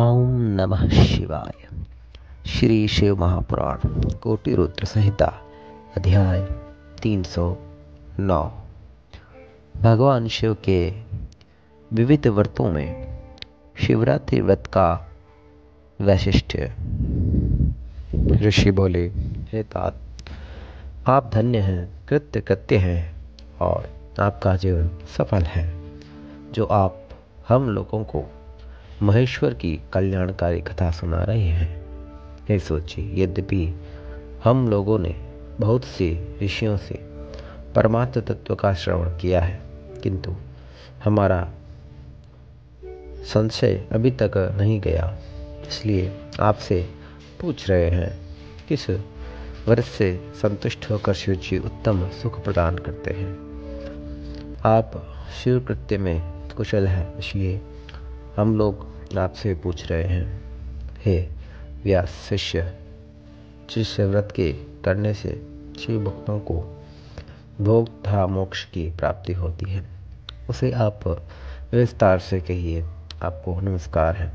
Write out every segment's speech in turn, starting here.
ओम नमः शिवाय। श्री शिव महापुराण कोटि रुद्र संहिता अध्याय 309। भगवान शिव के विविध व्रतों में शिवरात्रि व्रत का वैशिष्ट्य। ऋषि बोले, हे तात, आप धन्य हैं, कृत्य कृत्य हैं और आपका जीवन सफल है, जो आप हम लोगों को महेश्वर की कल्याणकारी कथा सुना रहे हैं। हे सोचिए, यद्यपि हम लोगों ने बहुत से ऋषियों से परमात्म तत्व का श्रवण किया है, किंतु हमारा संशय अभी तक नहीं गया। इसलिए आपसे पूछ रहे हैं, किस व्रत से संतुष्ट होकर शिव जी उत्तम सुख प्रदान करते हैं। आप शिव कृत्य में कुशल हैं, इसलिए हम लोग आपसे पूछ रहे हैं। हे व्यास शिष्य, जिस व्रत के करने से शिव भक्तों को भोग तथा मोक्ष की प्राप्ति होती है, उसे आप विस्तार से कहिए। आपको नमस्कार है।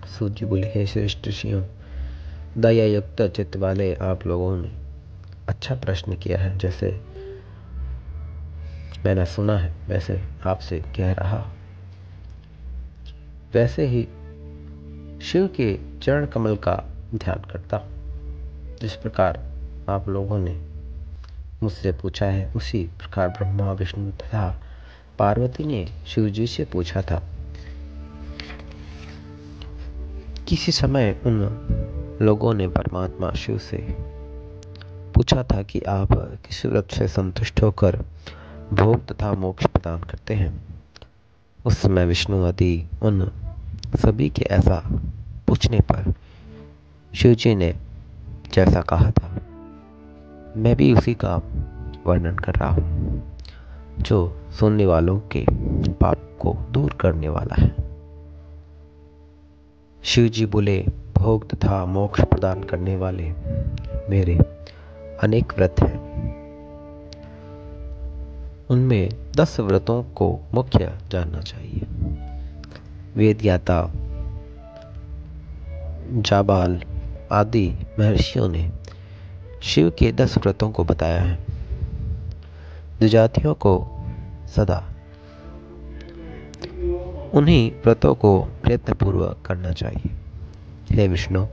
सूत जी बोले, हे श्रेष्ठ ऋषियों, दया युक्त चित्त वाले आप लोगों ने अच्छा प्रश्न किया है। जैसे मैंने सुना है, वैसे आपसे कह रहा। वैसे ही शिव के चरण कमल का ध्यान करता। जिस प्रकार आप लोगों ने मुझसे पूछा है, उसी प्रकार ब्रह्मा, विष्णु तथा पार्वती ने शिव जी से पूछा था। किसी समय उन लोगों ने परमात्मा शिव से पूछा था कि आप किस व्रत से संतुष्ट होकर भोग तथा मोक्ष प्रदान करते हैं। उस समय विष्णु आदि उन सभी के ऐसा पूछने पर शिव जी ने जैसा कहा था, मैं भी उसी का वर्णन कर रहा हूँ, जो सुनने वालों के पाप को दूर करने वाला है। शिव जी बोले, भोग तथा मोक्ष प्रदान करने वाले मेरे अनेक व्रत हैं। उनमें 10 व्रतों को मुख्य जानना चाहिए। वेद ज्ञाता जाबाल आदि महर्षियों ने शिव के 10 व्रतों को बताया है। द्विजातियों को सदा उन्हीं व्रतों को प्रयत्नपूर्वक करना चाहिए। हे विष्णु,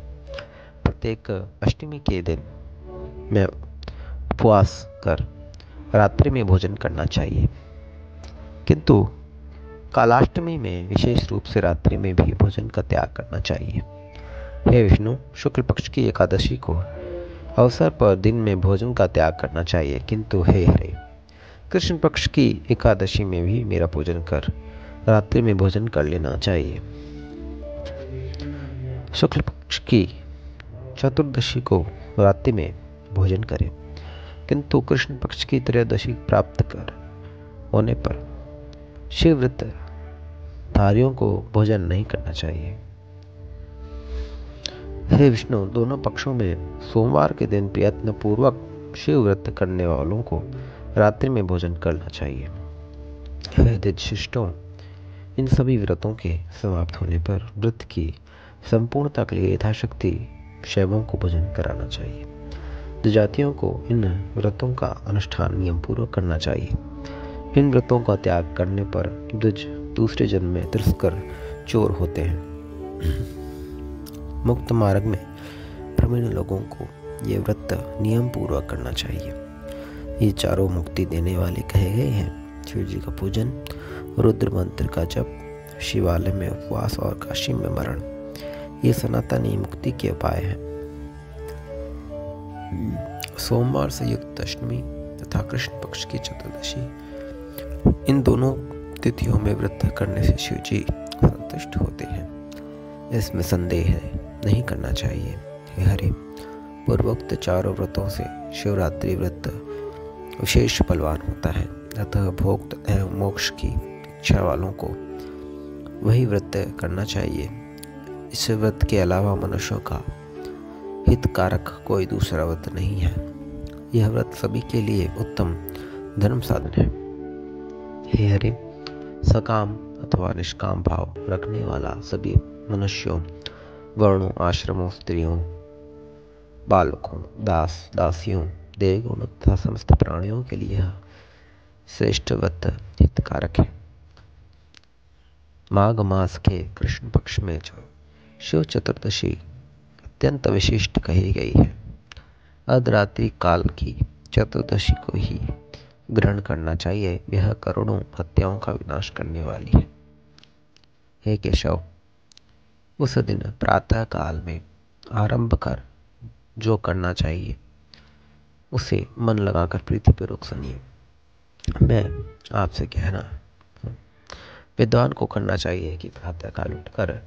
प्रत्येक अष्टमी के दिन में उपवास कर रात्रि में भोजन करना चाहिए, किंतु कालाष्टमी में विशेष रूप से रात्रि में भी भोजन का त्याग करना चाहिए। हे विष्णु, शुक्ल पक्ष की एकादशी को अवसर पर दिन में भोजन का त्याग करना चाहिए, किंतु हे हरे, कृष्ण पक्ष की एकादशी में भी मेरा पूजन कर रात्रि में भोजन कर लेना चाहिए। शुक्ल पक्ष की चतुर्दशी को रात्रि में भोजन करें, किंतु कृष्ण पक्ष की त्रयोदशी प्राप्त कर होने पर शिव व्रत धारियों को भोजन नहीं करना चाहिए। हे विष्णु, दोनों पक्षों में सोमवार के दिन प्रयत्न पूर्वक शिव व्रत करने वालों को रात्रि में भोजन करना चाहिए। हे दिज्शिष्टों, इन सभी व्रतों के समाप्त होने पर व्रत की संपूर्णता के लिए यथाशक्ति शैवों को भोजन कराना चाहिए। द्विजातियों को इन व्रतों का अनुष्ठान नियम पूर्वक करना चाहिए। इन व्रतों का त्याग करने पर द्विज दूसरे जन्म में तिरस्कर चोर होते हैं। मुक्त मार्ग में प्रवीण लोगों को ये व्रत नियम पूर्वक करना चाहिए। ये चारों मुक्ति देने वाले कहे गए हैं। शिव जी का पूजन, रुद्र मंत्र का जप, शिवालय में उपवास और काशी में मरण, ये सनातनी मुक्ति के उपाय हैं। सोमवार से युक्त अष्टमी तथा कृष्ण पक्ष की चतुर्दशी, इन दोनों तिथियों में व्रत करने से शिव जी संतुष्ट होते हैं। इसमें संदेह नहीं करना चाहिए। हे हरि, पूर्वोक्त चारों व्रतों से शिवरात्रि व्रत विशेष बलवान होता है। अतः भोग तथा मोक्ष की इच्छा वालों को वही व्रत करना चाहिए। इस व्रत के अलावा मनुष्यों का हितकारक कोई दूसरा व्रत नहीं है। यह व्रत सभी के लिए उत्तम धर्म साधन है। हे हरि, सकाम अथवा निष्काम भाव रखने वाला सभी मनुष्यों, वर्णों, आश्रमों, स्त्रियों, बालकों, दास दासियों, देवगुण तथा समस्त प्राणियों के लिए श्रेष्ठवत हितकारक है। माघ मास के कृष्ण पक्ष में जो शिव चतुर्दशी अत्यंत विशिष्ट कही गई है, अर्धरात्रि काल की चतुर्दशी को ही ग्रहण करना चाहिए। यह करोड़ों हत्याओं का विनाश करने वाली है। हे केशव, उस दिन प्रातः काल में आरंभ कर जो करना चाहिए उसे मन लगाकर प्रीतिपूर्वक सुनिए। मैं आपसे कहना विद्वान को करना चाहिए कि प्रातः काल उठकर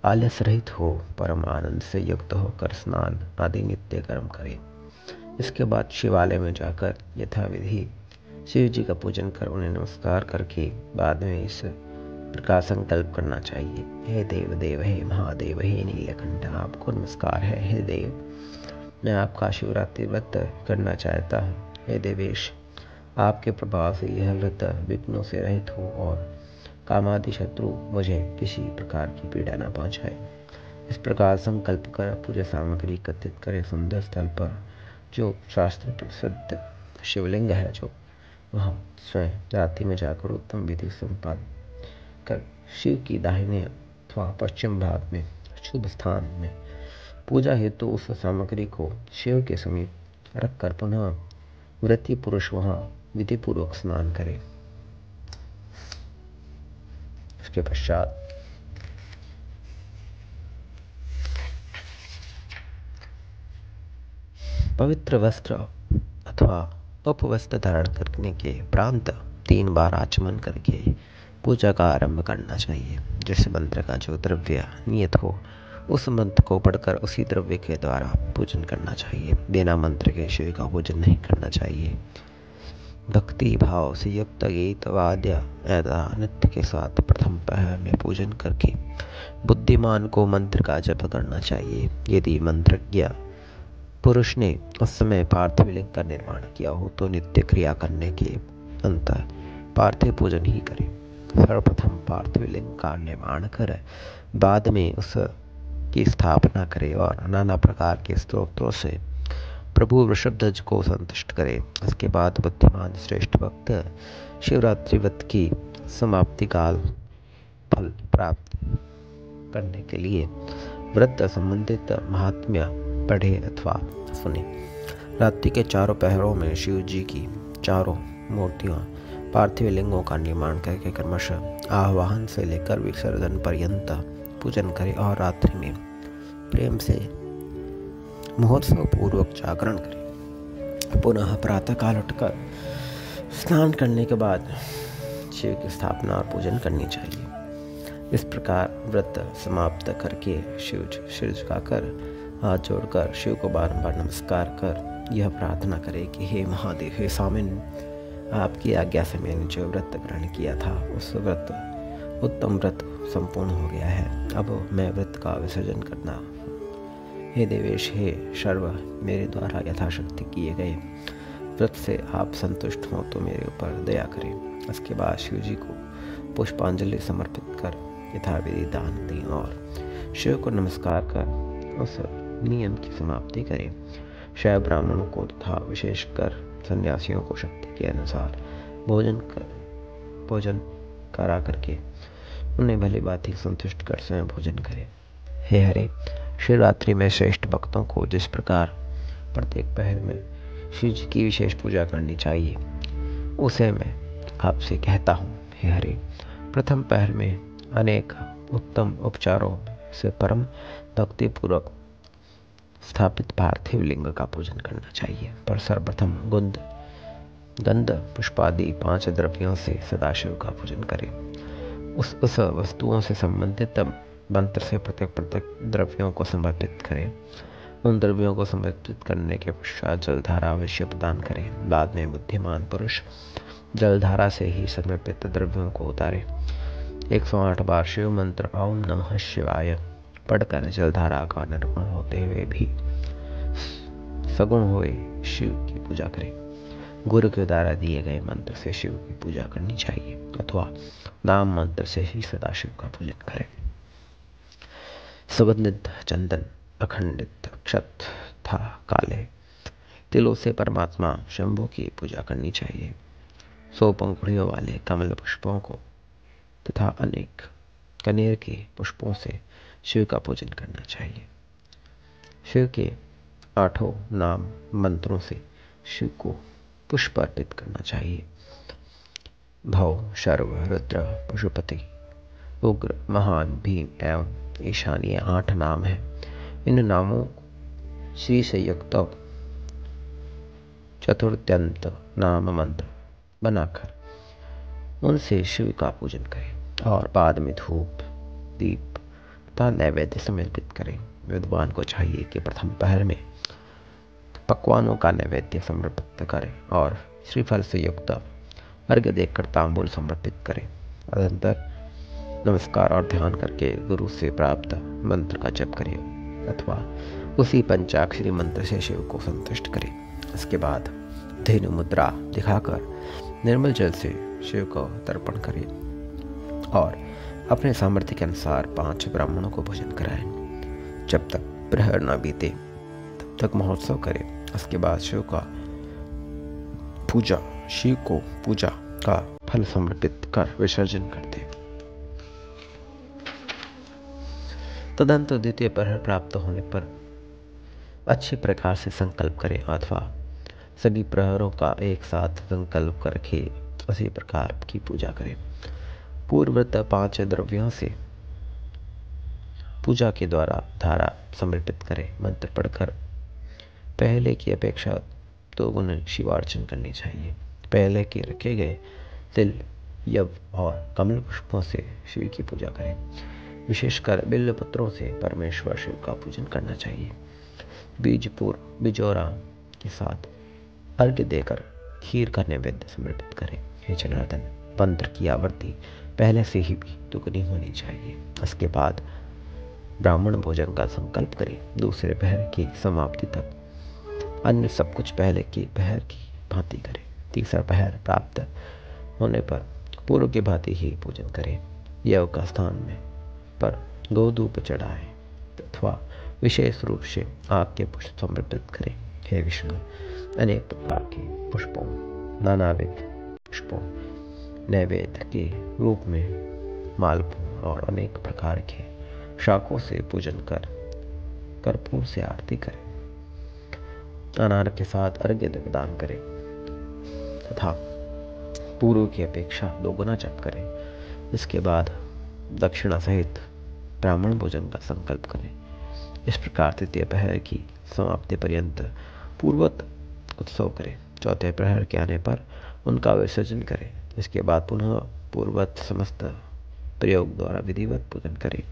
आलस रहित हो, परम आनंद से युक्त होकर स्नान आदि नित्य कर्म करे। इसके बाद शिवालय में जाकर यथाविधि शिव जी का पूजन कर उन्हें नमस्कार करके बाद में इस प्रकार संकल्प करना चाहिए। हे देव देव, हे महादेव, हे नीलकंठ, आपको नमस्कार है। हे देव, मैं आपका शिवरात्रि व्रत करना चाहता हूँ। हे देवेश, आपके प्रभाव से यह व्रत विघ्नों से रहित हो और कामादि शत्रु मुझे किसी प्रकार की पीड़ा न पहुँचाए। इस प्रकार संकल्प कर पूजा सामग्री एकत्रित करें। सुंदर स्थल पर जो शास्त्र प्रसिद्ध शिवलिंग है, जो वहाँ स्वयं रात्रि में जाकर उत्तम विधि संपादन कर शिव की दाहिने अथवा पश्चिम भाग में शुभ स्थान में पूजा हेतु उस सामग्री को शिव के समीप रखकर पुनः व्रती पुरुष वहाँ विधि पूर्वक स्नान करे। उसके पश्चात पवित्र वस्त्र अथवा उपवस्त्र धारण करने के उपरांत 3 बार आचमन करके पूजा का आरंभ करना चाहिए। जिस मंत्र का जो द्रव्य नियत हो उस मंत्र को पढ़कर उसी द्रव्य के द्वारा पूजन करना चाहिए। बिना मंत्र के शिव का पूजन नहीं करना चाहिए। भक्ति भाव से युक्त गीत वाद्य एवं नृत्य के साथ प्रथम पहर में पूजन करके बुद्धिमान को मंत्र का जप करना चाहिए। यदि मंत्रज्ञ पुरुष ने उस समय पार्थिव लिंग का निर्माण किया हो तो नित्य क्रिया करने के अंतर पार्थिव पूजन ही करे। सर्वप्रथम पार्थिव लिंग का निर्माण कर बाद में उस की स्थापना करे और नाना प्रकार के स्तोत्रों से प्रभु वृषभध्वज को संतुष्ट करे। इसके बाद बुद्धिमान श्रेष्ठ भक्त शिवरात्रि व्रत की समाप्ति काल फल प्राप्त करने के लिए व्रत संबंधित महात्म्य पढ़े अथवा सुने। रात्रि के चारों पहरों में शिव जी की चारों मूर्तियों पार्थिव लिंगों का निर्माण करके क्रमशः आह्वान से लेकर विसर्जन पर्यंत पूजन करें और रात्रि में प्रेम से महोत्सव पूर्वक जागरण करें। पुनः प्रातःकाल उठकर स्नान करने के बाद शिव की स्थापना और पूजन करनी चाहिए। इस प्रकार व्रत समाप्त करके सिर झुकाकर हाथ जोड़कर शिव को बारंबार नमस्कार कर यह प्रार्थना करें कि हे महादेव, हे स्वामिन, आपकी आज्ञा से मैंने जो व्रत ग्रहण किया था उस व्रत उत्तम व्रत संपूर्ण हो गया है। अब मैं व्रत का विसर्जन करना। हे देवेश, हे सर्व, मेरे द्वारा यथाशक्ति किए गए व्रत से आप संतुष्ट हों तो मेरे ऊपर दया करें। इसके बाद शिव जी को पुष्पांजलि समर्पित कर यथाविधि दान दें और शिव को नमस्कार कर उस नियम की समाप्ति करें। शैव ब्राह्मणों को तथा विशेषकर सन्यासियों को शक्ति के अनुसार भोजन करा करके उन्हें भली बात ही संतुष्ट कर स्वयं भोजन करें। हे हरे, शिवरात्रि में श्रेष्ठ भक्तों को जिस प्रकार प्रत्येक पहर में शिव जी की विशेष पूजा करनी चाहिए उसे मैं आपसे कहता हूँ। हे हरे, प्रथम पहर में अनेक उत्तम उपचारों से परम भक्तिपूर्वक स्थापित पार्थिव लिंग का पूजन करना चाहिए। पर सर्वप्रथम गंध पुष्पादि 5 द्रव्यों से सदाशिव का पूजन करें। उस वस्तुओं से संबंधित मंत्र से प्रत्येक द्रव्यों को समर्पित करें। उन द्रव्यों को समर्पित करने के पश्चात जलधारा अवश्य प्रदान करें। बाद में बुद्धिमान पुरुष जलधारा से ही समर्पित द्रव्यों को उतारे। 108 बार शिव मंत्र ओम नमः शिवाय पढ़कर जलधारा का निर्माण होते हुए भी सगुण हुए शिव की पूजा करें। गुरु के द्वारा दिए गए मंत्र से शिव की पूजा करनी चाहिए अथवा नाम मंत्र से ही सदाशिव का पूजन करें। सुगंधित चंदन, अखंडित अक्षत तथा काले तिलों से परमात्मा शंभु की पूजा करनी चाहिए। 100 पंखुड़ियों वाले कमल पुष्पों को तथा अनेक कनेर के पुष्पों से शिव का पूजन करना चाहिए। शिव के 8 नाम मंत्रों से शिव को पुष्प अर्पित करना चाहिए। भव, शर्व, रुद्र, पशुपति, उग्र, महान, भीम एवं ईशान, ये 8 नाम हैं। इन नामों श्री से युक्त चतुर्थ्यंत नाम मंत्र बनाकर उनसे शिव का पूजन करें और बाद में धूप, दीप तथा नैवेद्य समर्पित करें। विद्वान को चाहिए कि प्रथम पहर में पकवानों का नैवेद्य समर्पित करें और श्रीफल से युक्त अर्घ्य देकर तांबूल समर्पित करें। अनंतर नमस्कार और ध्यान करके गुरु से प्राप्त मंत्र का जप करें अथवा उसी पंचाक्षरी मंत्र से शिव को संतुष्ट करें। इसके बाद धेनु मुद्रा दिखाकर निर्मल जल से शिव को तर्पण करें और अपने सामर्थ्य के अनुसार 5 ब्राह्मणों को भोजन कराएं। जब तक प्रहर न बीते तब तक महोत्सव करें। इसके बाद शिव को पूजा का फल समर्पित कर विसर्जन कर दें। तदंतर द्वितीय प्रहर प्राप्त होने पर अच्छे प्रकार से संकल्प करें अथवा सभी प्रहरों का एक साथ संकल्प करके उसी प्रकार की पूजा करें। पूर्ववत 5 द्रव्यों से पूजा के द्वारा धारा समर्पित करें। मंत्र पढ़कर पहले की अपेक्षा 2 गुना शिवार्चन करनी चाहिए। पहले के रखे गए तिल, यव और कमल पुष्पों से शिव की पूजा करें। विशेषकर बिल्व पत्रों से परमेश्वर शिव का पूजन करना चाहिए। बिजोरा के साथ अर्घ्य देकर खीर का नैवेद्य समर्पित करें। हे जनार्दन, मंत्र की आवृत्ति पहले से ही भी दुगनी होनी चाहिए। इसके बाद ब्राह्मण भोजन का संकल्प करें। दूसरे पहर की समाप्ति तक अन्य सब कुछ पहले की पहर की भांति करें। तीसरा पहर प्राप्त होने पर पूर्व की भांति ही पूजन करें। यव का स्थान में पर गोधूप चढ़ाएं अथवा विशेष रूप से आग के पुष्प समर्पित करें। हे विष्णु, अनेक प्रकार के पुष्पों, नानाविध पुष्पों, नैवेद्य के रूप में मालपुओं और अनेक प्रकार के शाकों से पूजन कर कर्पूर से आरती करें। अनार के साथ अर्घ्य प्रदान करें तथा पूर्व की अपेक्षा 2 गुना जप करें। इसके बाद दक्षिणा सहित ब्राह्मण भोजन का संकल्प करें। इस प्रकार तृतीय प्रहर की समाप्ति पर्यंत पूर्वत उत्सव करें। चौथे प्रहर के आने पर उनका विसर्जन करें। इसके बाद पुनः पूर्वत समस्त प्रयोग द्वारा विधिवत पूजन करें।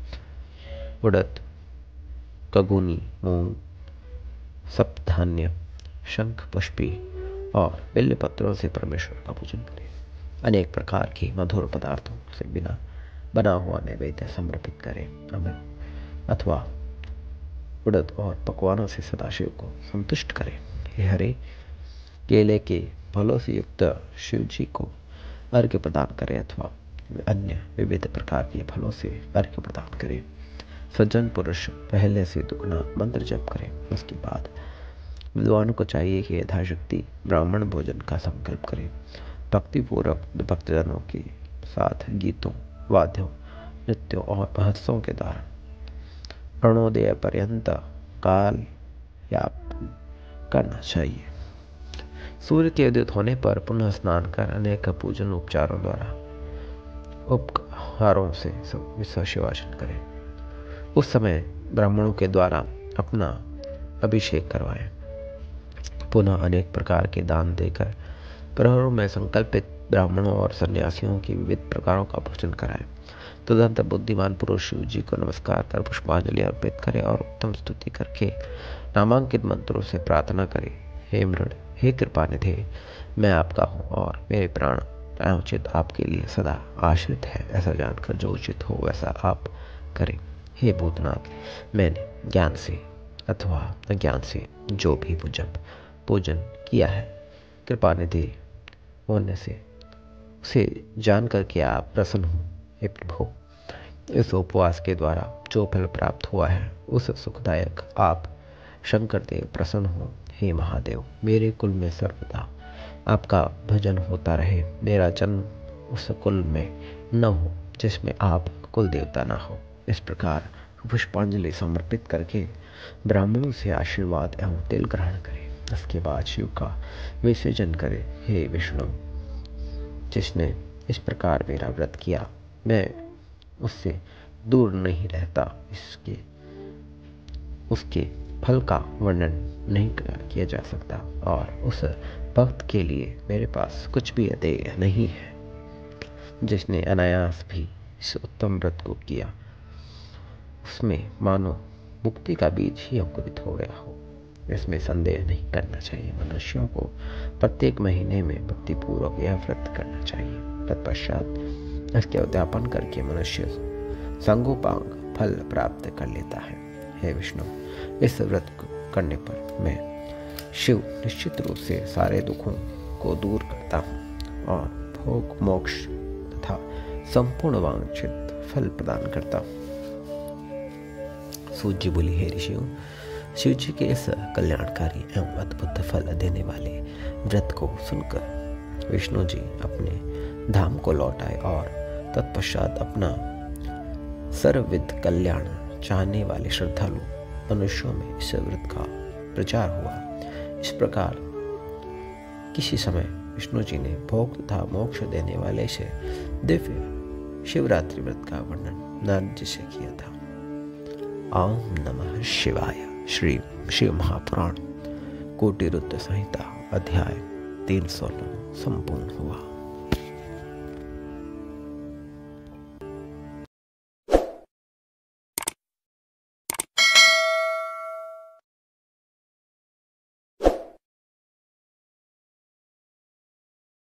उड़द, कगुनी, मूंग, सप्तधान्य, शंख पुष्पी और बिल्व पत्रों से परमेश्वर का पूजन करें। अनेक प्रकार के मधुर पदार्थों से बना हुआ नैवेद्य समर्पित करें। अथवा उड़द और पकवानों से सदाशिव को संतुष्ट करें। हे हरे, केले के फलों से युक्त शिव जी को अर्घ्य प्रदान करें अथवा अन्य विविध प्रकार के फलों से अर्घ्य प्रदान करें। सज्जन पुरुष पहले से दुगना मंत्र जप करें। उसके बाद विद्वानों को चाहिए कि यथाशक्ति ब्राह्मण भोजन का संकल्प करें। भक्तिपूर्वक भक्तजनों के साथ गीतों, वाद्यों, नृत्यों और महोत्सवों के द्वारा अरुणोदय पर्यंत काल यापन करना चाहिए। सूर्य के उदित होने पर पुनः स्नान कर अनेक पूजन उपचारों द्वारा उपहारों से शिवार्चन करें। उस समय ब्राह्मणों के द्वारा अपना अभिषेक करवाएं। पुनः अनेक प्रकार के दान देकर प्रहरों में संकल्पित ब्राह्मणों और सन्यासियों की विविध प्रकारों का भोजन कराएं। तदंतर बुद्धिमान पुरुष शिव जी को नमस्कार कर पुष्पांजलि अर्पित करे और उत्तम स्तुति करके नामांकित मंत्रों से प्रार्थना करे। हे मृड, हे कृपानिधे, मैं आपका हूँ और मेरे प्राण प्रायोचित आपके लिए सदा आश्रित है। ऐसा जानकर जो उचित हो वैसा आप करें। हे भूतनाथ, मैंने ज्ञान से अथवा अज्ञान से जो भी पूजन किया है कृपा निधि होने से उसे जान करके आप प्रसन्न हो। हे प्रभु, इस उपवास के द्वारा जो फल प्राप्त हुआ है उस सुखदायक आप शंकर देव प्रसन्न हो। हे महादेव, मेरे कुल में सर्वदा आपका भजन होता रहे। मेरा जन्म उस कुल में न हो जिसमें आप कुल देवता ना हो। इस प्रकार पुष्पांजलि समर्पित करके ब्राह्मणों से आशीर्वाद एवं तिल ग्रहण करें। उसके बाद शिव का विसर्जन करें। हे विष्णु, जिसने इस प्रकार मेरा व्रत किया, मैं उससे दूर नहीं रहता। उसके फल का वर्णन नहीं किया जा सकता और उस भक्त के लिए मेरे पास कुछ भी अदेय नहीं है। जिसने अनायास भी इस उत्तम व्रत को किया, उसमें मानो मुक्ति का बीज ही अंकुरित हो गया हो। इसमें संदेह नहीं करना चाहिए। मनुष्यों को प्रत्येक महीने में भक्तिपूर्वक यह व्रत करना चाहिए। तत्पश्चात इसके उद्यापन करके मनुष्य संगोपांग फल प्राप्त कर लेता है। हे विष्णु, इस व्रत को करने पर मैं शिव निश्चित रूप से सारे दुखों को दूर करता हूँ और भोग मोक्ष तथा संपूर्ण वांछित फल प्रदान करता हूँ। सूत जी बोली, हे ऋषियों, शिव जी के इस कल्याणकारी एवं अद्भुत फल देने वाले व्रत को सुनकर विष्णु जी अपने धाम को लौट आए और तत्पश्चात अपना सर्वविध कल्याण चाहने वाले श्रद्धालु मनुष्यों में इस व्रत का प्रचार हुआ। इस प्रकार किसी समय विष्णु जी ने भोग तथा मोक्ष देने वाले से दिव्य शिवरात्रि व्रत का वर्णन नारद जी से किया था। ओम नमः शिवाय। श्री शिव महापुराण कोटि रुद्र संहिता अध्याय 309 संपूर्ण हुआ।